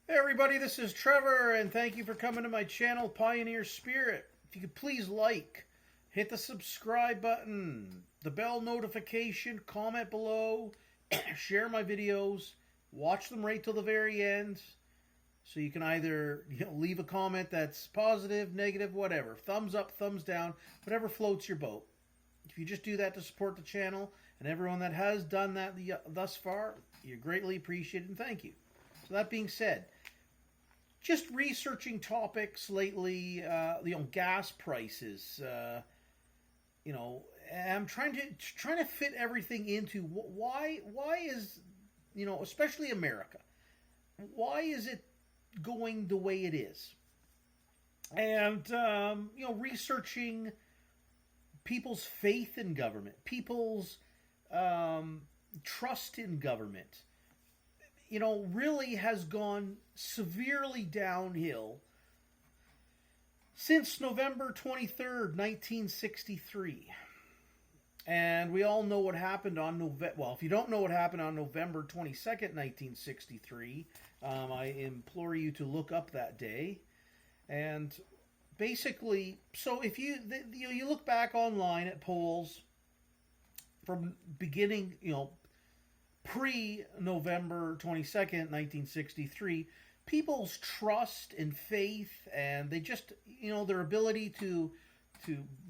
Hey everybody, this is Trevor, and thank you for coming to my channel, Pioneer Spirit. If you could please hit the subscribe button, the bell notification, comment below, share my videos, watch them right till the very end, so you can either leave a comment that's positive, negative, whatever, thumbs up, thumbs down, whatever floats your boat. If you just do that to support the channel, and everyone that has done that thus far, you're greatly appreciated, and thank you. So that being said, just researching topics lately, gas prices. I'm trying to fit everything into why is especially America, why is it going the way it is, and researching people's faith in government, people's trust in government. Really has gone severely downhill since November 23rd, 1963. And we all know what happened on November. Well, if you don't know what happened on November 22nd, 1963, I implore you to look up that day. And basically, so if you look back online at polls from beginning, pre-November 22nd, 1963, people's trust and faith, and they just, their ability to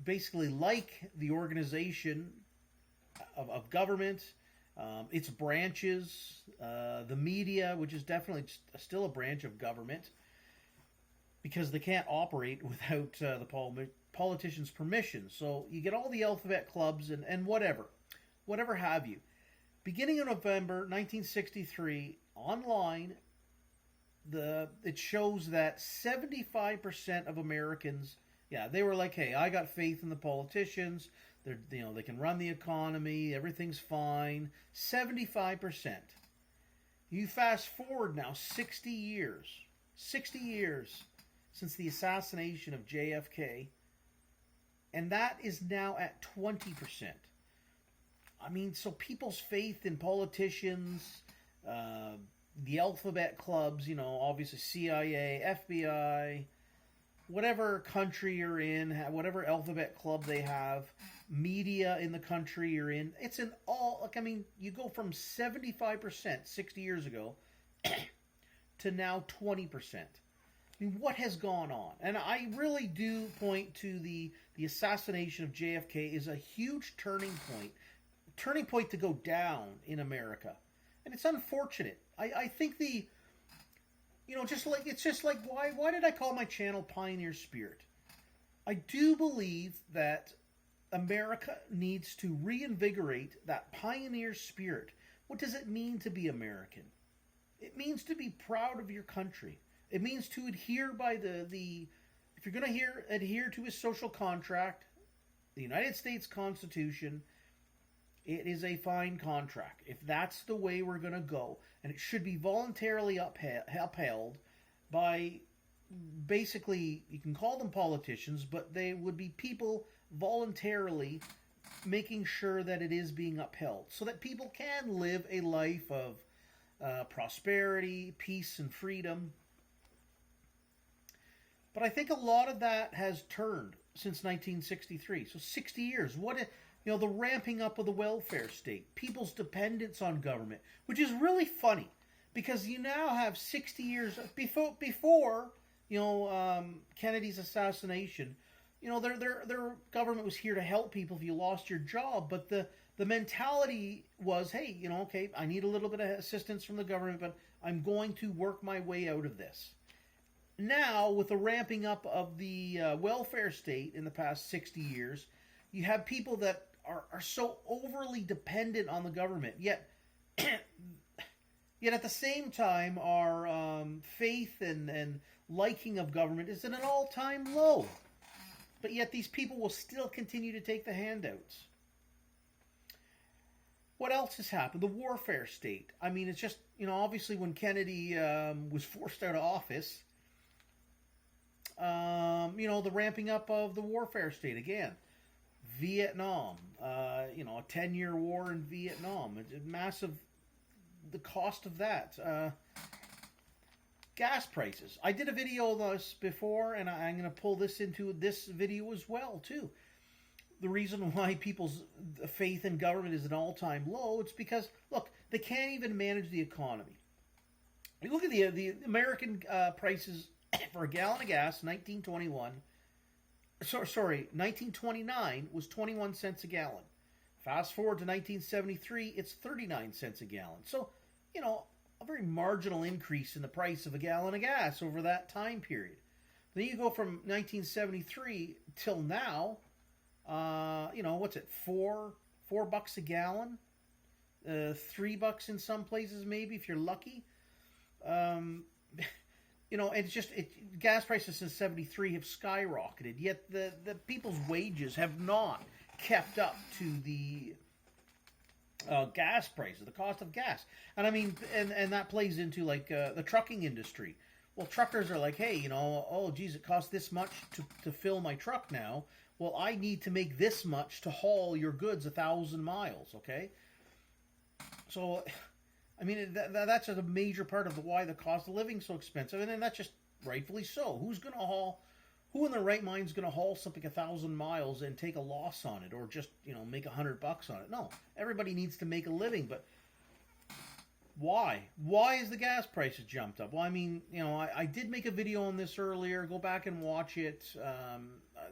basically like the organization of government, its branches, the media, which is definitely still a branch of government, because they can't operate without the politicians' permission. So you get all the alphabet clubs and whatever have you. Beginning of November 1963, online, it shows that 75% of Americans, they were like, hey, I got faith in the politicians. They can run the economy. Everything's fine. 75%. You fast forward now 60 years since the assassination of JFK, and that is now at 20%. I mean, so people's faith in politicians, the alphabet clubs, obviously CIA, FBI, whatever country you're in, whatever alphabet club they have, media in the country you're in, it's an all, you go from 75% 60 years ago to now 20%. I mean, what has gone on? And I really do point to the assassination of JFK is a huge turning point to go down in America. And it's unfortunate. I think it's just like why did I call my channel Pioneer Spirit? I do believe that America needs to reinvigorate that pioneer spirit. What does it mean to be American? It means to be proud of your country. It means to adhere by if you're going to adhere to a social contract, the United States Constitution. It is a fine contract. If that's the way we're going to go, and it should be voluntarily upheld by, basically, you can call them politicians, but they would be people voluntarily making sure that it is being upheld, so that people can live a life of prosperity, peace, and freedom. But I think a lot of that has turned since 1963. So 60 years. The ramping up of the welfare state, people's dependence on government, which is really funny, because you now have 60 years before Kennedy's assassination. Their government was here to help people if you lost your job, but the mentality was, hey, okay, I need a little bit of assistance from the government, but I'm going to work my way out of this. Now, with the ramping up of the welfare state in the past 60 years, you have people that are so overly dependent on the government, yet at the same time our faith and liking of government is at an all-time low. But yet these people will still continue to take the handouts. What else has happened? The warfare state. I mean, it's just, obviously when Kennedy was forced out of office, the ramping up of the warfare state again. Vietnam, a 10-year war in Vietnam. It's massive, the cost of that. gas prices. I did a video on this before, and I'm going to pull this into this video as well, too. The reason why people's faith in government is an all-time low, it's because, look, they can't even manage the economy. You look at the American prices for a gallon of gas, 1929 was 21 cents a gallon. Fast forward to 1973, it's 39 cents a gallon. So, you know, a very marginal increase in the price of a gallon of gas over that time period. Then you go from 1973 till now, you know, what's it, $4 a gallon? $3 in some places maybe, if you're lucky. You know, it's just, gas prices since 73 have skyrocketed, yet the people's wages have not kept up to the gas prices, the cost of gas. And I mean, and that plays into like the trucking industry. Well, truckers are like, hey, you know, oh, geez, it costs this much to fill my truck now. Well, I need to make this much to haul your goods 1,000 miles, okay? So, I mean, that's a major part of why the cost of living is so expensive, and then that's just rightfully so. Who in their right mind is going to haul something 1,000 miles and take a loss on it, or just, you know, make $100 on it? No, everybody needs to make a living, but why? Why is the gas prices jumped up? Well, I mean, you know, I did make a video on this earlier. Go back and watch it.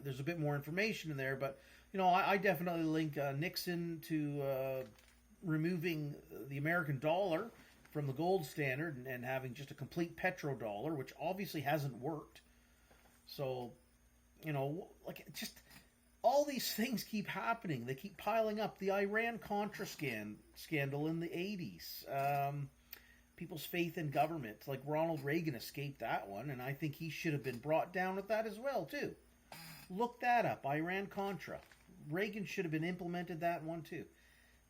There's a bit more information in there, but, you know, I definitely link Nixon to removing the American dollar from the gold standard and having just a complete petrodollar, which obviously hasn't worked. So, you know, like, just all these things keep happening. They keep piling up. The Iran-Contra scandal in the 80s. People's faith in government. Like, Ronald Reagan escaped that one, and I think he should have been brought down with that as well, too. Look that up, Iran-Contra. Reagan should have been implemented that one, too.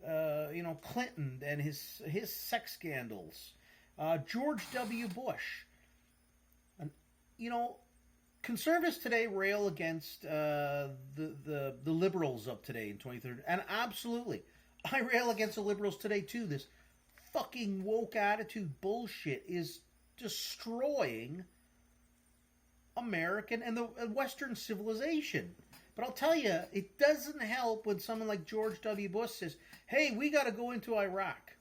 You know, Clinton and his sex scandals. George W. Bush. And, you know, conservatives today rail against the liberals of today in 2030. And absolutely, I rail against the liberals today too. This fucking woke attitude bullshit is destroying American and the Western civilization. But I'll tell you, it doesn't help when someone like George W. Bush says, hey, we got to go into Iraq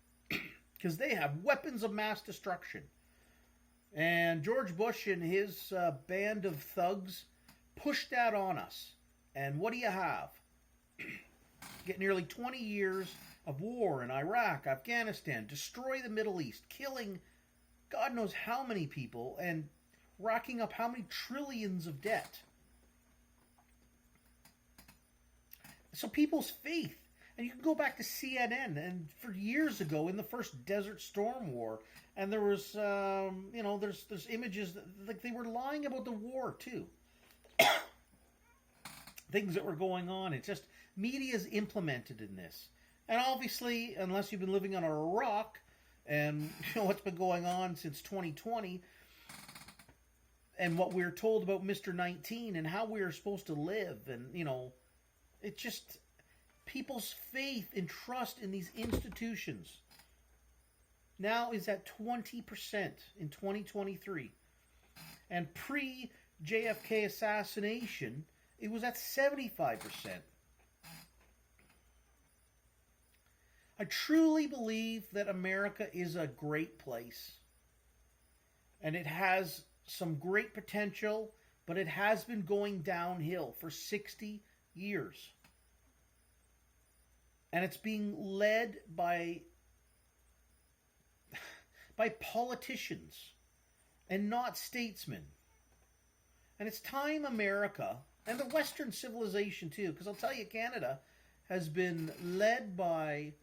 because they have weapons of mass destruction. And George Bush and his band of thugs pushed that on us. And what do you have? Get nearly 20 years of war in Iraq, Afghanistan, destroy the Middle East, killing God knows how many people, and racking up how many trillions of debt. So people's faith, and you can go back to CNN, and for years ago in the first Desert Storm War, and there was, you know, there's images that, like, they were lying about the war too. Things that were going on. It's just media's implemented in this, and obviously, unless you've been living on a rock, and you know what's been going on since 2020, and what we're told about Mr. 19 and how we are supposed to live, and you know. It's just people's faith and trust in these institutions now is at 20% in 2023. And pre-JFK assassination, it was at 75%. I truly believe that America is a great place. And it has some great potential, but it has been going downhill for 60 years. And it's being led by politicians and not statesmen. And it's time America, and the Western civilization too, because I'll tell you, Canada has been led by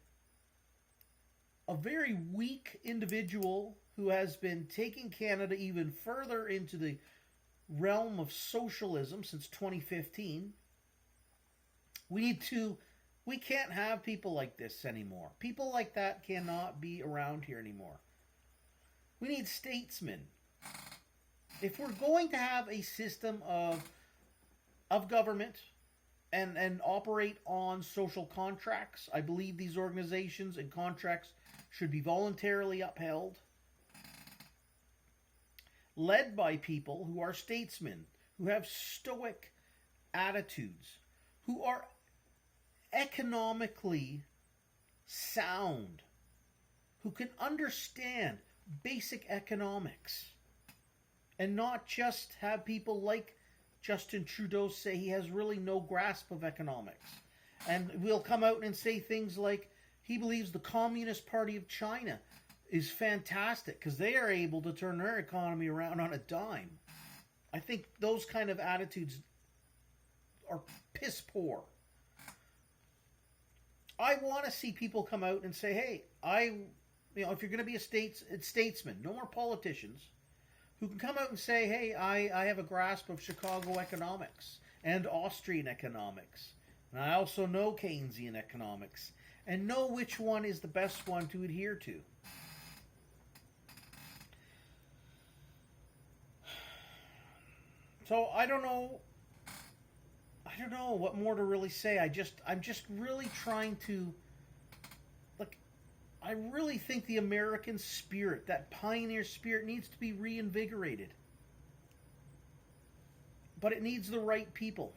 a very weak individual who has been taking Canada even further into the realm of socialism since 2015. We can't have people like this anymore. People like that cannot be around here anymore. We need statesmen. If we're going to have a system of government and operate on social contracts, I believe these organizations and contracts should be voluntarily upheld. led by people who are statesmen, who have stoic attitudes, who are economically sound, who can understand basic economics, and not just have people like Justin Trudeau say he has really no grasp of economics. And will come out and say things like he believes the Communist Party of China is fantastic because they are able to turn their economy around on a dime. I think those kind of attitudes are piss poor. I want to see people come out and say, hey, if you're going to be a statesman, no more politicians, who can come out and say, hey, I have a grasp of Chicago economics and Austrian economics. And I also know Keynesian economics and know which one is the best one to adhere to. So I don't know what more to really say. I'm just really trying to, I really think the American spirit, that pioneer spirit, needs to be reinvigorated. But it needs the right people.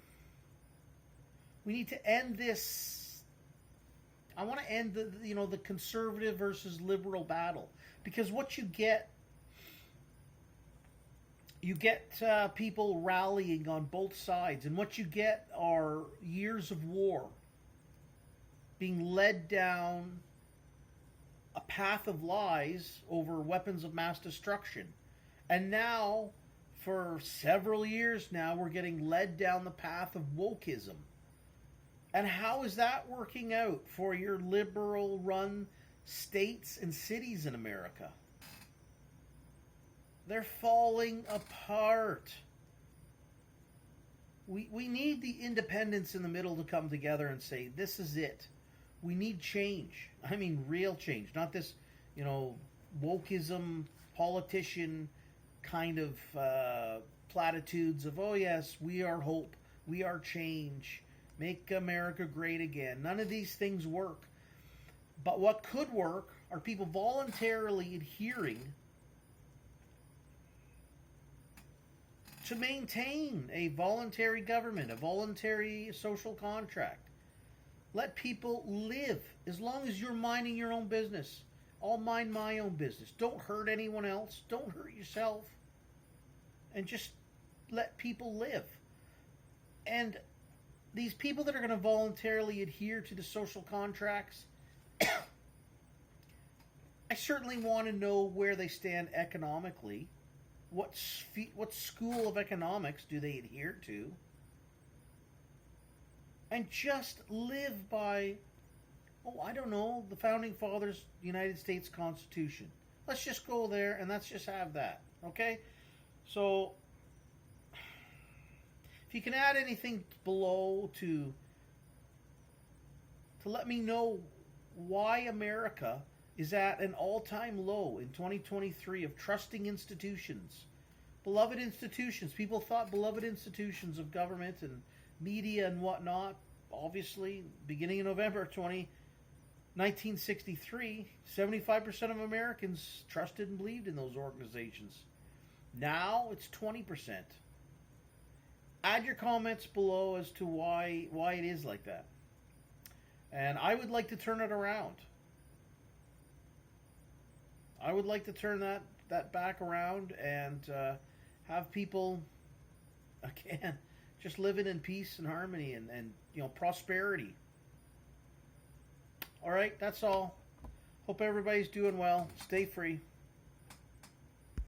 We need to end this. I want to end the conservative versus liberal battle, because what you get people rallying on both sides, and what you get are years of war being led down a path of lies over weapons of mass destruction. And now, for several years now, we're getting led down the path of wokeism. And how is that working out for your liberal-run states and cities in America? They're falling apart. We need the independents in the middle to come together and say, this is it. We need change. I mean, real change. Not this, wokeism, politician kind of platitudes of, oh yes, we are hope, we are change, make America great again. None of these things work. But what could work are people voluntarily adhering to maintain a voluntary government, a voluntary social contract. Let people live. As long as you're minding your own business, I'll mind my own business. Don't hurt anyone else. Don't hurt yourself. And just let people live. And these people that are going to voluntarily adhere to the social contracts, I certainly want to know where they stand economically. What school of economics do they adhere to? And just live by, the Founding Fathers' United States Constitution. Let's just go there and let's just have that, okay? So, if you can add anything below to let me know why America is at an all-time low in 2023 of trusting institutions. Beloved institutions. People thought beloved institutions of government and media and whatnot, obviously, beginning in November 1963, 75% of Americans trusted and believed in those organizations. Now it's 20%. Add your comments below as to why it is like that. And I would like to turn it around. I would like to turn that back around and have people, again, just living in peace and harmony and prosperity. All right, that's all. Hope everybody's doing well. Stay free.